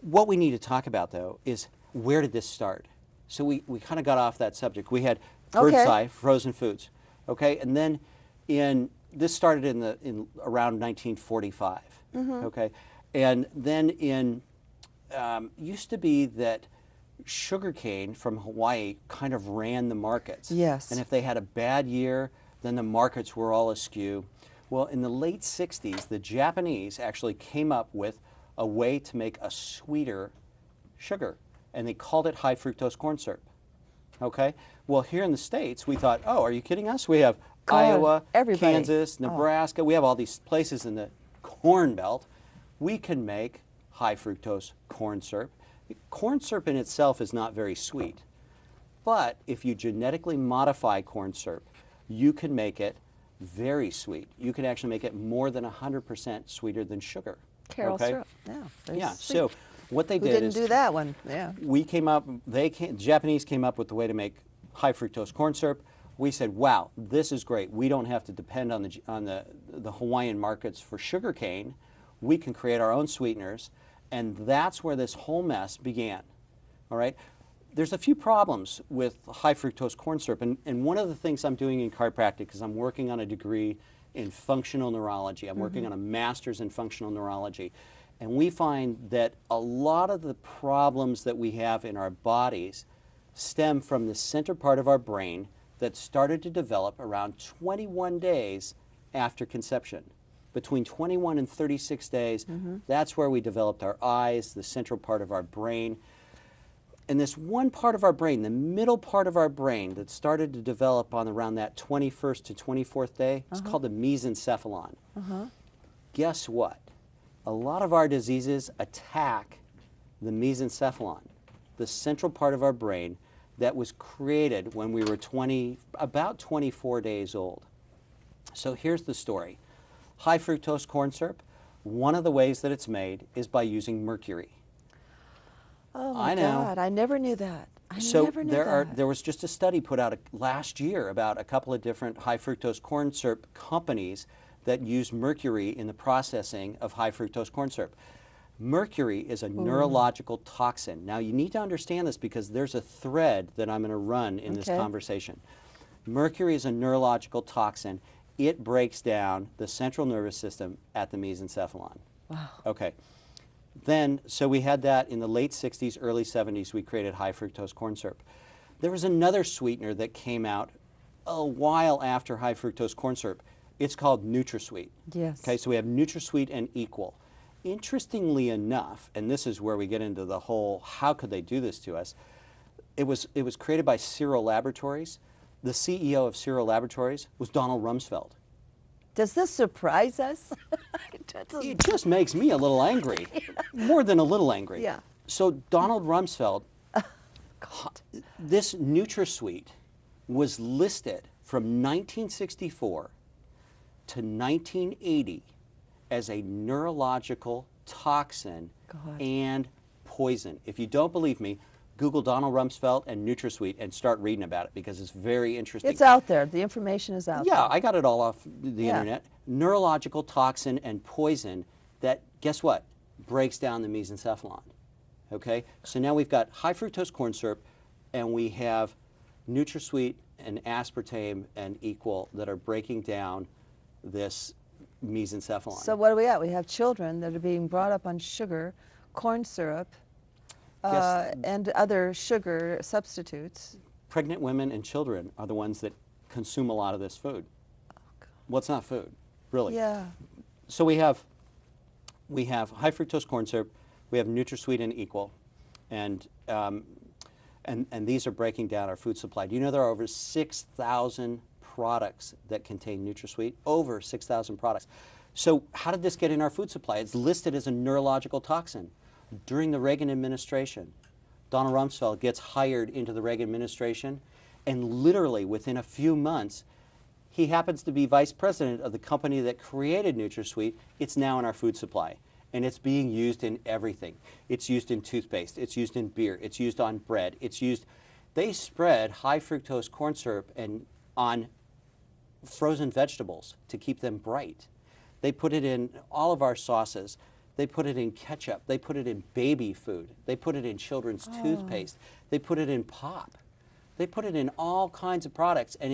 what we need to talk about, though, is where did this start? So we kind of got off that subject. We had bird's eye frozen foods, okay, and then this started in around 1945, okay, and then used to be that sugarcane from Hawaii kind of ran the markets. Yes. And if they had a bad year, then the markets were all askew. Well, in the late 60s, the Japanese actually came up with a way to make a sweeter sugar, and they called it high fructose corn syrup. Okay? Well, here in the States, we thought, oh, are you kidding us? We have Iowa, Kansas, Nebraska. We have all these places in the Corn Belt. We can make high fructose corn syrup. Corn syrup in itself is not very sweet, but if you genetically modify corn syrup, you can make it very sweet. You can actually make it more than 100% sweeter than sugar. Carol syrup, yeah. So what they did is do that one. Yeah. We came up. The Japanese came up with the way to make high fructose corn syrup. We said, wow, this is great. We don't have to depend on the Hawaiian markets for sugar cane. We can create our own sweeteners. And that's where this whole mess began, all right? There's a few problems with high fructose corn syrup, and one of the things I'm doing in chiropractic is I'm working on a degree in functional neurology. I'm working on a master's in functional neurology, and we find that a lot of the problems that we have in our bodies stem from the center part of our brain that started to develop around 21 days after conception. Between 21 and 36 days, that's where we developed our eyes, the central part of our brain. And this one part of our brain, the middle part of our brain that started to develop on around that 21st to 24th day, is called the mesencephalon. Guess what? A lot of our diseases attack the mesencephalon, the central part of our brain that was created when we were about 24 days old. So here's the story. High fructose corn syrup, one of the ways that it's made is by using mercury. Oh my God, I never knew that. There was just a study put out last year about a couple of different high fructose corn syrup companies that use mercury in the processing of high fructose corn syrup. Mercury is a neurological toxin. Now you need to understand this because there's a thread that I'm going to run in this conversation. Mercury is a neurological toxin. It breaks down the central nervous system at the mesencephalon. Wow. Okay. Then, so we had that in the late 60s, early 70s, we created high fructose corn syrup. There was another sweetener that came out a while after high fructose corn syrup. It's called NutraSweet. Yes. Okay, so we have NutraSweet and Equal. Interestingly enough, and this is where we get into the whole, how could they do this to us? It was created by Searle Laboratories. The CEO of Searle Laboratories was Donald Rumsfeld. Does this surprise us? It just makes me a little angry, more than a little angry. Yeah. So Donald Rumsfeld, this NutraSweet was listed from 1964 to 1980 as a neurological toxin and poison. If you don't believe me, Google Donald Rumsfeld and NutraSweet and start reading about it because it's very interesting. It's out there. The information is out there. Yeah, I got it all off the internet. Neurological toxin and poison that, guess what, breaks down the mesencephalon. Okay? So now we've got high fructose corn syrup and we have NutraSweet and aspartame and Equal that are breaking down this mesencephalon. So what do we have? We have children that are being brought up on sugar, corn syrup, and other sugar substitutes. Pregnant women and children are the ones that consume a lot of this food. Well, it's not food, really. Yeah. So we have high fructose corn syrup, we have NutraSweet and Equal, and these are breaking down our food supply. Do you know there are over 6,000 products that contain NutraSweet? Over 6,000 products. So how did this get in our food supply? It's listed as a neurological toxin. During the Reagan administration, Donald Rumsfeld gets hired into the Reagan administration, and literally within a few months, he happens to be vice president of the company that created NutraSweet. It's now in our food supply, and it's being used in everything. It's used in toothpaste. It's used in beer. It's used on bread. They spread high fructose corn syrup on frozen vegetables to keep them bright. They put it in all of our sauces. They put it in ketchup. They put it in baby food. They put it in children's toothpaste. They put it in pop. They put it in all kinds of products. And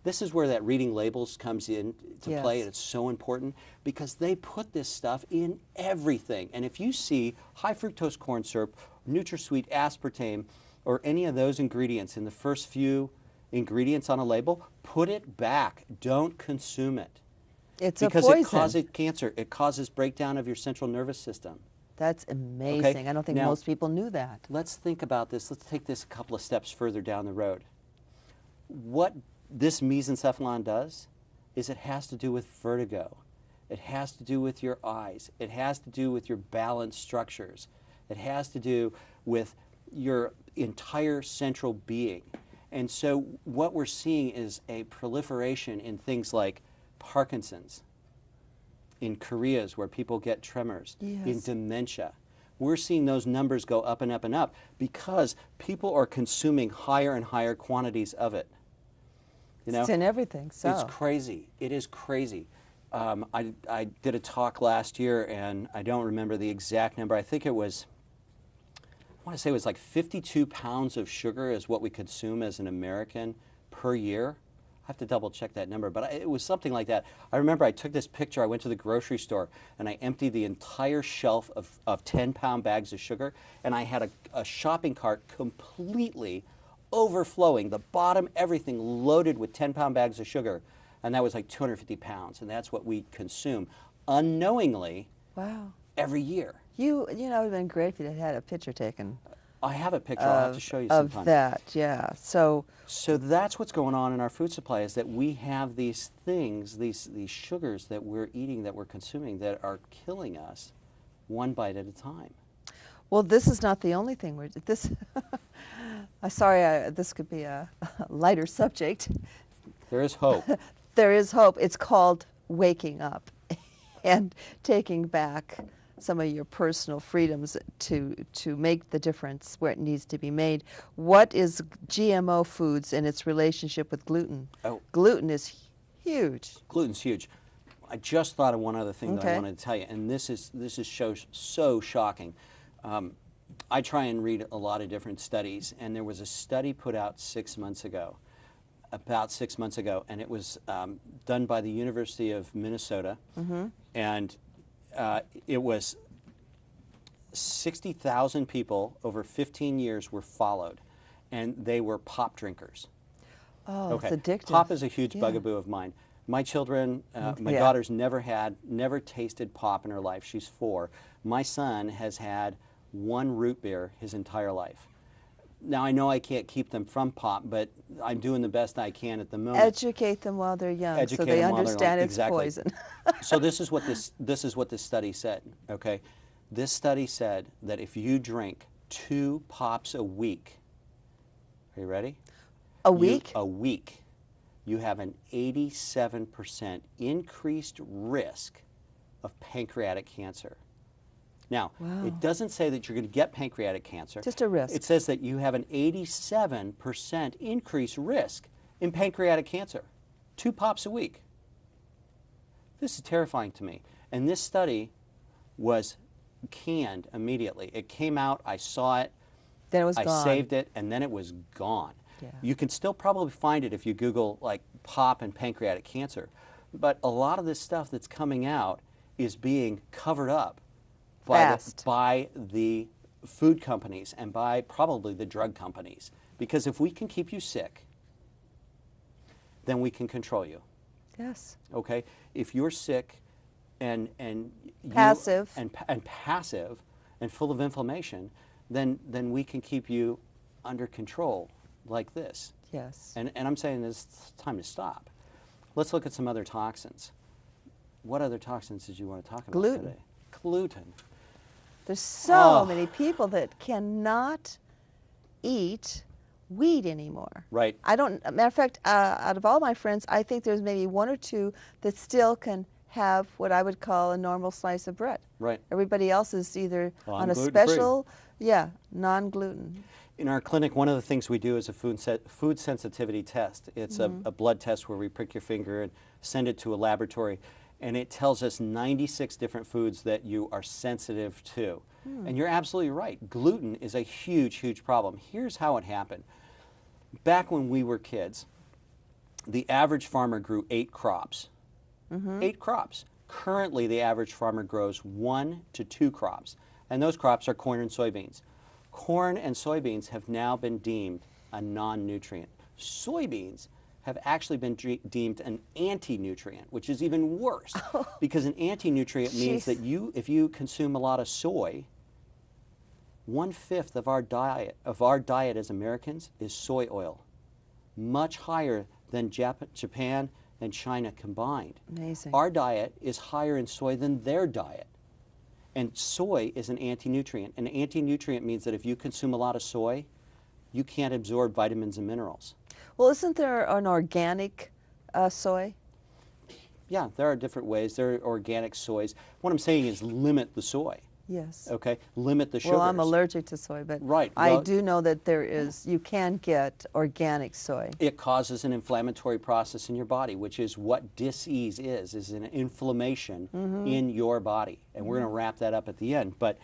this is where that reading labels comes in to play, and it's so important because they put this stuff in everything. And if you see high fructose corn syrup, NutraSweet, aspartame, or any of those ingredients in the first few ingredients on a label, put it back. Don't consume it. It's because a poison. It causes cancer. It causes breakdown of your central nervous system. That's amazing. Okay? I don't think Now, most people knew that. Let's think about this. Let's take this a couple of steps further down the road. What this mesencephalon does is it has to do with vertigo. It has to do with your eyes. It has to do with your balance structures. It has to do with your entire central being. And so what we're seeing is a proliferation in things like Parkinson's, in Koreas where people get tremors, in dementia. We're seeing those numbers go up and up and up because people are consuming higher and higher quantities of it. You know? It's in everything. So It's crazy. It is crazy. I did a talk last year, and I don't remember the exact number. I think it was, I want to say it was like 52 pounds of sugar is what we consume as an American per year. I have to double check that number, but it was something like that. I remember I took this picture, I went to the grocery store, and I emptied the entire shelf of 10-pound bags of sugar, and I had a shopping cart completely overflowing, the bottom, everything loaded with 10-pound bags of sugar, and that was like 250 pounds, and that's what we consume unknowingly every year. You know, it would have been great if you had had a picture taken. I have a picture. I'll have to show you sometime. Of that, yeah. So that's what's going on in our food supply, is that we have these things, these sugars that we're eating, that we're consuming, that are killing us one bite at a time. well, this is not the only thing. This, this could be a lighter subject. There is hope. There is hope. It's called waking up and taking back some of your personal freedoms to make the difference where it needs to be made. What is GMO foods and its relationship with gluten? Oh. Gluten is huge. Gluten's huge. I just thought of one other thing that I Okay. wanted to tell you, and this is so shocking. I try and read a lot of different studies, and there was a study put out about 6 months ago, and it was done by the University of Minnesota, and it was 60,000 people over 15 years were followed, and they were pop drinkers. Oh, it's addictive. Pop is a huge Yeah. bugaboo of mine. My children, my Yeah. daughter's never tasted pop in her life. She's 4. My son has had one root beer his entire life. Now, I know I can't keep them from pop, but I'm doing the best I can at the moment. Educate them while they're young, so Educate they them while they're understand young. it's Exactly. poison. So this is what this study said. Okay, this study said that if you drink 2 pops a week, are you ready? A week? A week, you have an 87% increased risk of pancreatic cancer. Now, it doesn't say that you're going to get pancreatic cancer. Just a risk. It says that you have an 87% increased risk in pancreatic cancer. 2 pops a week. This is terrifying to me. And this study was canned immediately. It came out, I saw it, Then it was I gone. saved it, and then it was gone. Yeah. You can still probably find it if you Google like pop and pancreatic cancer. But a lot of this stuff that's coming out is being covered up by the food companies and by probably the drug companies. Because if we can keep you sick, then we can control you. Yes. Okay? If you're sick and Passive. and passive and full of inflammation, then we can keep you under control like this. Yes. And I'm saying it's time to stop. Let's look at some other toxins. What other toxins did you want to talk about Gluten. today? Gluten. There's so Oh. many people that cannot eat wheat anymore. Right. I don't, matter of fact, out of all my friends, I think there's maybe 1 or 2 that still can have what I would call a normal slice of bread. Right. Everybody else is either Well, on I'm a gluten-free. special, non-gluten. In our clinic, one of the things we do is a food sensitivity test. It's a blood test where we prick your finger and send it to a laboratory. and it tells us 96 different foods that you are sensitive to. And you're absolutely right. Gluten is a huge, huge problem. Here's how it happened. Back when we were kids, the average farmer grew 8 crops. 8 crops. Currently, the average farmer grows 1 to 2 crops, and those crops are corn and soybeans. Corn and soybeans have now been deemed a non-nutrient. Soybeans have actually been deemed an anti-nutrient, which is even worse, because an anti-nutrient means that if you consume a lot of soy, 1/5 of our diet as Americans is soy oil, much higher than Japan and China combined. Amazing. Our diet is higher in soy than their diet. And soy is an anti-nutrient. An anti-nutrient means that if you consume a lot of soy, you can't absorb vitamins and minerals. Well, isn't there an organic soy? Yeah, there are different ways. There are organic soys. What I'm saying is limit the soy. Yes. Okay, limit the sugars. Well, I'm allergic to soy, but Right, I well- do know that you can get organic soy. It causes an inflammatory process in your body, which is what dis-ease is an inflammation in your body. And we're going to wrap that up at the end. But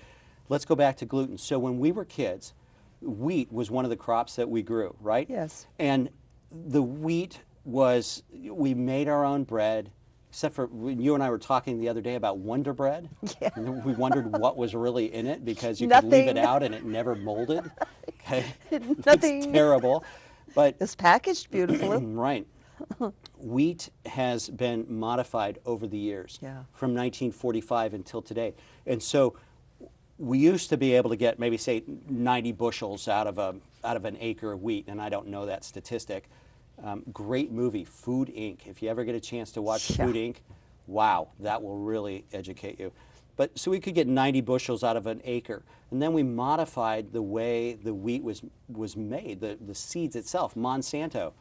let's go back to gluten. So when we were kids, wheat was one of the crops that we grew, right? Yes. And the wheat was, we made our own bread, except for when you and I were talking the other day about Wonder Bread. Yeah. And we wondered what was really in it because you could leave it Nothing. out and it never molded. Okay. Nothing. It's terrible. But It's packaged beautifully. right. Wheat has been modified over the years Yeah. from 1945 until today. And so we used to be able to get maybe say 90 bushels out of an acre of wheat, and I don't know that statistic. Great movie, Food Inc. If you ever get a chance to watch Yeah. Food Inc., wow, that will really educate you. But so we could get 90 bushels out of an acre, and then we modified the way the wheat was made, the seeds itself. Monsanto,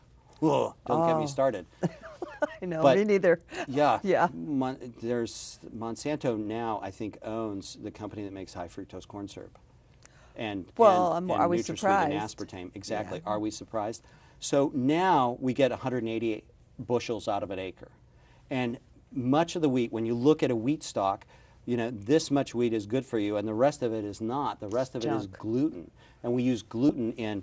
ugh, don't get me started. I know, But- me neither. Yeah, Yeah. There's Monsanto now. I think owns the company that makes high fructose corn syrup, and Well, and are we NutraSweet and surprised? aspartame. Exactly. Yeah. Are we surprised? So now we get 180 bushels out of an acre, and much of the wheat. When you look at a wheat stalk, this much wheat is good for you, and the rest of it is not. The rest of it is Junk. gluten, and we use gluten in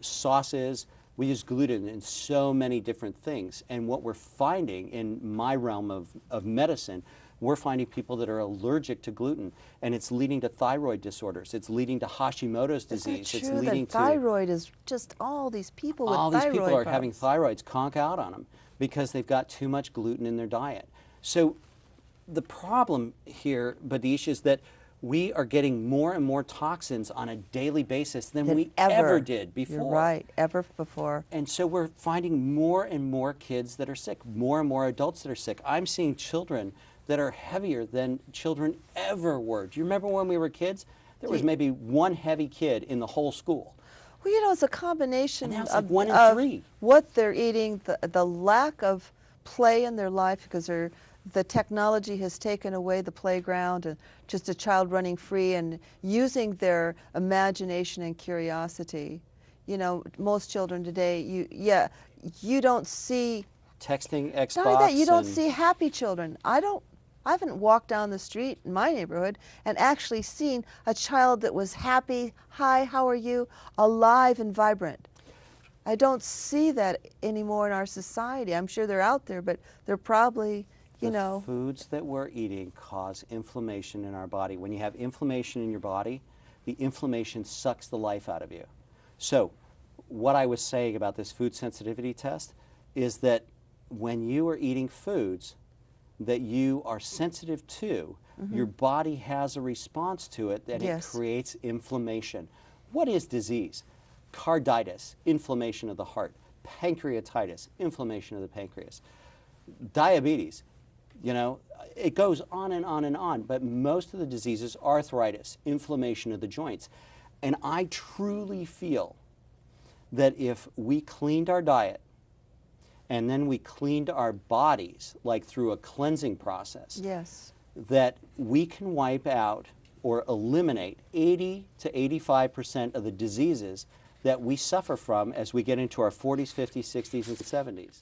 sauces. We use gluten in so many different things. And what we're finding in my realm of medicine, we're finding people that are allergic to gluten, and it's leading to thyroid disorders. It's leading to Hashimoto's Isn't it disease. It's true leading that thyroid is just all these people with all thyroid these people are having problems? thyroids conk out on them because they've got too much gluten in their diet. So the problem here, Badeish, is that we are getting more and more toxins on a daily basis than we ever did before. You're right, ever before. And so we're finding more and more kids that are sick, more and more adults that are sick. I'm seeing children that are heavier than children ever were. Do you remember when we were kids? There was maybe one heavy kid in the whole school. Well, it's a combination And now it's of, like 1 in of 3. what they're eating, the lack of play in their life because the technology has taken away the playground and just a child running free and using their imagination and curiosity. Most children today, you don't see, Texting, Xbox. not only that, you don't and- see happy children. I haven't walked down the street in my neighborhood and actually seen a child that was happy, hi, how are you, alive and vibrant. I don't see that anymore in our society. I'm sure they're out there, but they're probably, The foods that we're eating cause inflammation in our body. When you have inflammation in your body, the inflammation sucks the life out of you. So what I was saying about this food sensitivity test is that when you are eating foods that you are sensitive to, your body has a response to it, and Yes. it creates inflammation. What is disease? Carditis, inflammation of the heart. Pancreatitis, inflammation of the pancreas. Diabetes, it goes on and on and on, but most of the diseases, arthritis, inflammation of the joints. And I truly feel that if we cleaned our diet and then we cleaned our bodies, like through a cleansing process, yes. that we can wipe out or eliminate 80 to 85% of the diseases that we suffer from as we get into our 40s, 50s, 60s, and 70s.